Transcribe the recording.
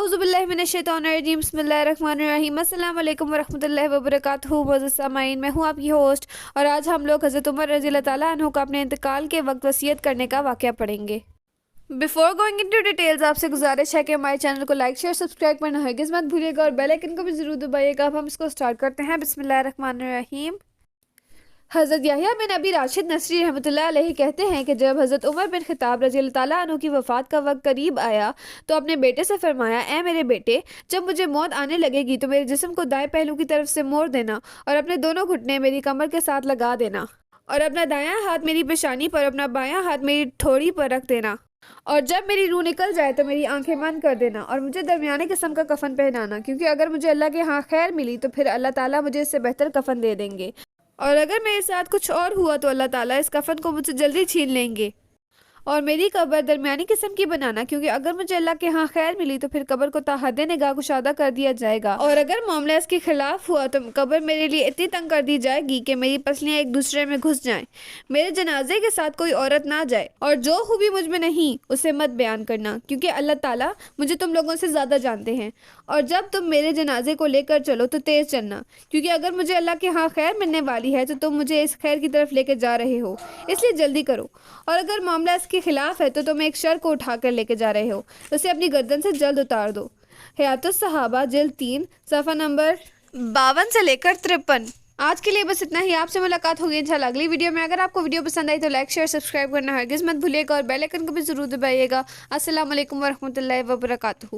اعوذ باللہ من الشیطان الرجیم، بسم اللہ الرحمن الرحیم۔ السلام علیکم ورحمۃ اللہ وبرکاتہ۔ معزز سامعین، میں ہوں آپ کی ہوسٹ، اور آج ہم لوگ حضرت عمر رضی اللہ تعالیٰ عنہ کا اپنے انتقال کے وقت وصیت کرنے کا واقعہ پڑھیں گے۔ بیفور گوئنگ انٹو ڈیٹیلز، آپ سے گزارش ہے کہ ہمارے چینل کو لائک شیئر سبسکرائب کرنا ہرگز مت بھولیے گا، اور بیل آئیکن کو بھی ضرور دبائیے گا۔ اب ہم اس کو سٹارٹ کرتے ہیں۔ بسم اللہ الرحمن الرحیم۔ حضرت یحییٰ بن ابی راشد نصری رحمۃ اللہ علیہ کہتے ہیں کہ جب حضرت عمر بن خطاب رضی اللہ تعالیٰ عنہ کی وفات کا وقت قریب آیا تو اپنے بیٹے سے فرمایا، اے میرے بیٹے، جب مجھے موت آنے لگے گی تو میرے جسم کو دائیں پہلو کی طرف سے موڑ دینا، اور اپنے دونوں گھٹنے میری کمر کے ساتھ لگا دینا، اور اپنا دایاں ہاتھ میری پیشانی پر، اپنا بایاں ہاتھ میری ٹھوڑی پر رکھ دینا، اور جب میری روح نکل جائے تو میری آنکھیں بند کر دینا، اور مجھے درمیانے قسم کا کفن پہنانا، کیونکہ اگر مجھے اللہ کے ہاں خیر ملی تو پھر اللہ تعالیٰ مجھے اس سے بہتر کفن دے دیں گے، اور اگر میرے ساتھ کچھ اور ہوا تو اللہ تعالیٰ اس کفن کو مجھ سے جلدی چھین لیں گے، اور میری قبر درمیانی قسم کی بنانا، کیونکہ اگر مجھے اللہ کے ہاں خیر ملی تو پھر قبر کو تا حد نگاہ کشادہ کر دیا جائے گا، اور اگر معاملہ اس کے خلاف ہوا تو قبر میرے لیے اتنی تنگ کر دی جائے گی کہ میری پسلیاں ایک دوسرے میں گھس جائیں، میرے جنازے کے ساتھ کوئی عورت نہ جائے، اور جو خوبی مجھ میں نہیں اسے مت بیان کرنا، کیونکہ اللہ تعالیٰ مجھے تم لوگوں سے زیادہ جانتے ہیں، اور جب تم میرے جنازے کو لے کر چلو تو تیز چلنا، کیونکہ اگر مجھے اللہ کے ہاں خیر ملنے والی ہے تو تم مجھے اس خیر کی طرف لے کے جا رہے ہو، اس لیے جلدی کرو، اور اگر معاملہ اس کے خلاف ہے تو تم ایک شر کو اٹھا کر لے کے جا رہے ہو، اسے اپنی گردن سے جلد اتار دو۔ حیات الصحابہ جلد 3 صفحہ نمبر 52 سے لے کر 53۔ آج کے لیے بس اتنا ہی، آپ سے ملاقات ہوگی انشاءاللہ اگلی ویڈیو میں۔ اگر آپ کو ویڈیو پسند آئی تو لائک شیئر سبسکرائب کرنا ہرگز مت بھولیے گا، اور بیل آئیکن کو بھی ضرور دبائیے گا۔ السلام علیکم ورحمۃ اللہ وبرکاتہ۔